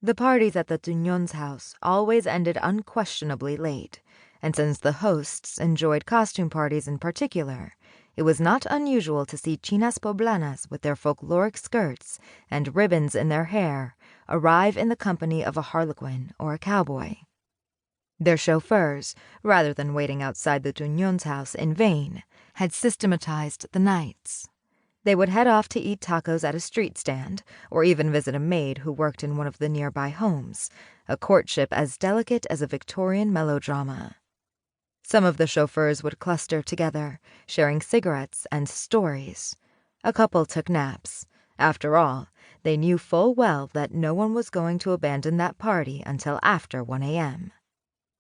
The parties at the Tuñón's house always ended unquestionably late, and since the hosts enjoyed costume parties in particular, it was not unusual to see chinas poblanas with their folkloric skirts and ribbons in their hair arrive in the company of a harlequin or a cowboy. Their chauffeurs, rather than waiting outside the Tuñón's house in vain, had systematized the nights. They would head off to eat tacos at a street stand, or even visit a maid who worked in one of the nearby homes, a courtship as delicate as a Victorian melodrama. Some of the chauffeurs would cluster together, sharing cigarettes and stories. A couple took naps. After all, they knew full well that no one was going to abandon that party until after 1 a.m.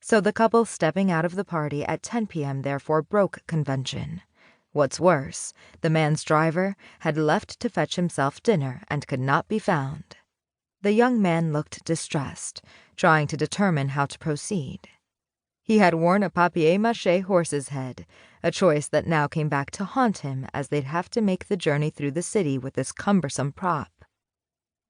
So the couple stepping out of the party at 10 p.m. therefore broke convention. What's worse, the man's driver had left to fetch himself dinner and could not be found. The young man looked distressed, trying to determine how to proceed. He had worn a papier-mâché horse's head, a choice that now came back to haunt him as they'd have to make the journey through the city with this cumbersome prop.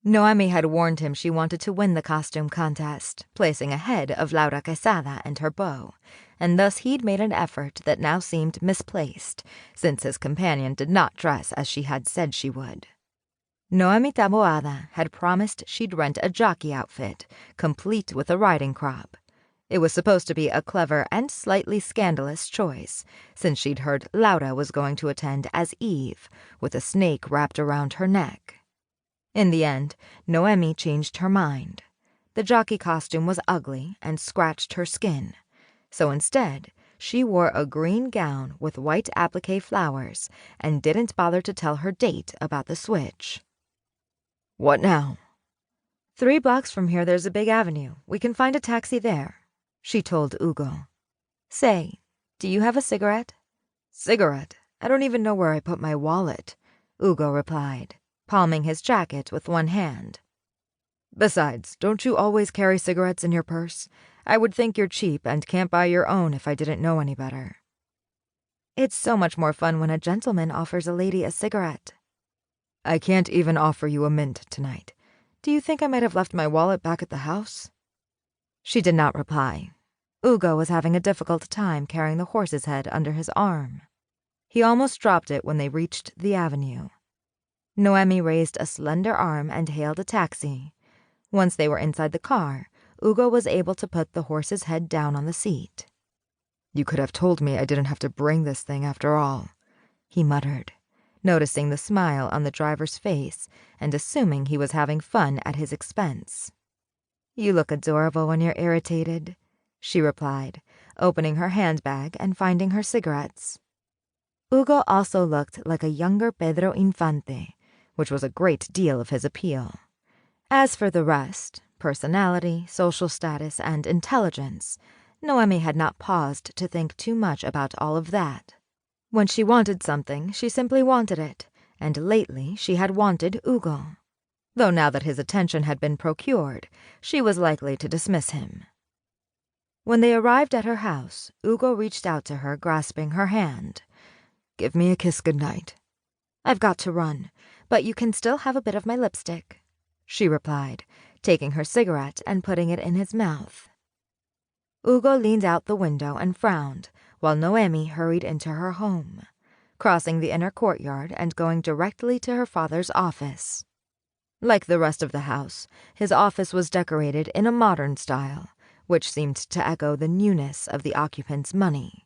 Noemi had warned him she wanted to win the costume contest, placing ahead of Laura Quesada and her beau, and thus he'd made an effort that now seemed misplaced, since his companion did not dress as she had said she would. Noemi Taboada had promised she'd rent a jockey outfit, complete with a riding crop. It was supposed to be a clever and slightly scandalous choice, since she'd heard Laura was going to attend as Eve, with a snake wrapped around her neck. In the end, Noemi changed her mind. The jockey costume was ugly and scratched her skin, so instead, she wore a green gown with white applique flowers and didn't bother to tell her date about the switch. "What now?" 3 blocks from here there's a big avenue. We can find a taxi there," she told Ugo. "Say, do you have a cigarette?" "Cigarette? I don't even know where I put my wallet," Ugo replied, palming his jacket with one hand. "Besides, don't you always carry cigarettes in your purse? I would think you're cheap and can't buy your own if I didn't know any better." "It's so much more fun when a gentleman offers a lady a cigarette." "I can't even offer you a mint tonight. Do you think I might have left my wallet back at the house?" She did not reply. Ugo was having a difficult time carrying the horse's head under his arm. He almost dropped it when they reached the avenue. Noemi raised a slender arm and hailed a taxi. Once they were inside the car, Ugo was able to put the horse's head down on the seat. "You could have told me I didn't have to bring this thing after all," he muttered, noticing the smile on the driver's face and assuming he was having fun at his expense. "You look adorable when you're irritated," she replied, opening her handbag and finding her cigarettes. Ugo also looked like a younger Pedro Infante, which was a great deal of his appeal. As for the rest, personality, social status, and intelligence, Noemi had not paused to think too much about all of that. When she wanted something, she simply wanted it, and lately she had wanted Ugo. Though now that his attention had been procured, she was likely to dismiss him. When they arrived at her house, Ugo reached out to her, grasping her hand. "Give me a kiss goodnight." "I've got to run, but you can still have a bit of my lipstick," she replied, taking her cigarette and putting it in his mouth. Ugo leaned out the window and frowned, while Noemi hurried into her home, crossing the inner courtyard and going directly to her father's office. Like the rest of the house, his office was decorated in a modern style, which seemed to echo the newness of the occupant's money.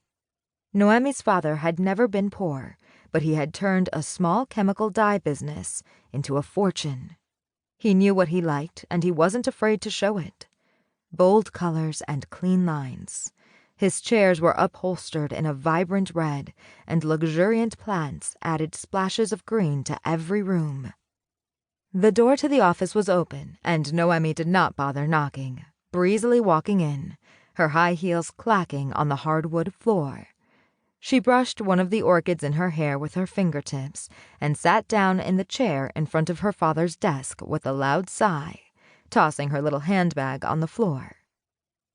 Noemi's father had never been poor, but he had turned a small chemical dye business into a fortune. He knew what he liked, and he wasn't afraid to show it. Bold colors and clean lines. His chairs were upholstered in a vibrant red, and luxuriant plants added splashes of green to every room. The door to the office was open, and Noemi did not bother knocking, breezily walking in, her high heels clacking on the hardwood floor. She brushed one of the orchids in her hair with her fingertips and sat down in the chair in front of her father's desk with a loud sigh, tossing her little handbag on the floor.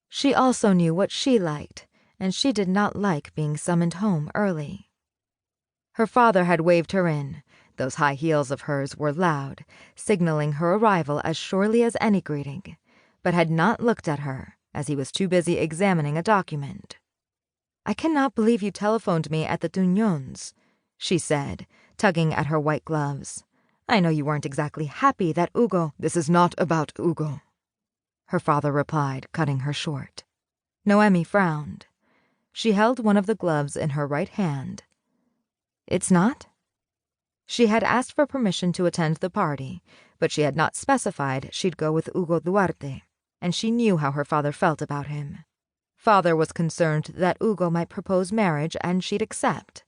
She also knew what she liked, and she did not like being summoned home early. Her father had waved her in. Those high heels of hers were loud, signaling her arrival as surely as any greeting, but had not looked at her, as he was too busy examining a document. "I cannot believe you telephoned me at the Tugnons," she said, tugging at her white gloves. "I know you weren't exactly happy that Ugo—" "This is not about Ugo," her father replied, cutting her short. Noemi frowned. She held one of the gloves in her right hand. "It's not?" She had asked for permission to attend the party, but she had not specified she'd go with Ugo Duarte, and she knew how her father felt about him. Father was concerned that Ugo might propose marriage and she'd accept.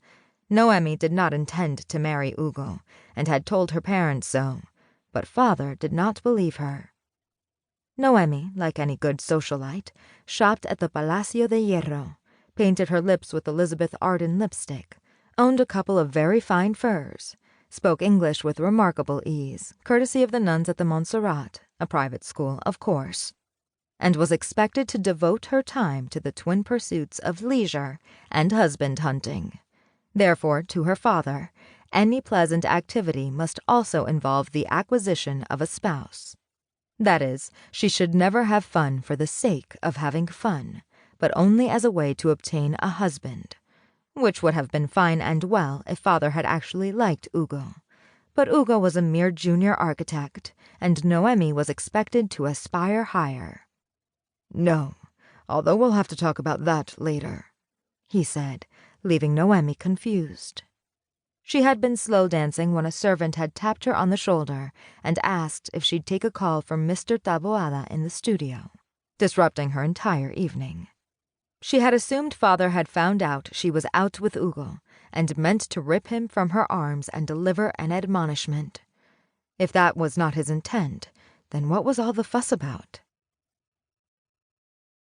Noemi did not intend to marry Ugo, and had told her parents so, but father did not believe her. Noemi, like any good socialite, shopped at the Palacio de Hierro, painted her lips with Elizabeth Arden lipstick, owned a couple of very fine furs, spoke English with remarkable ease, courtesy of the nuns at the Montserrat, a private school, of course, and was expected to devote her time to the twin pursuits of leisure and husband hunting. Therefore, to her father, any pleasant activity must also involve the acquisition of a spouse. That is, she should never have fun for the sake of having fun, but only as a way to obtain a husband, which would have been fine and well if father had actually liked Ugo. But Ugo was a mere junior architect, and Noemi was expected to aspire higher. "No, although we'll have to talk about that later," he said, leaving Noemi confused. She had been slow dancing when a servant had tapped her on the shoulder and asked if she'd take a call from Mr. Taboada in the studio, disrupting her entire evening. She had assumed father had found out she was out with Ugo and meant to rip him from her arms and deliver an admonishment. If that was not his intent, then what was all the fuss about?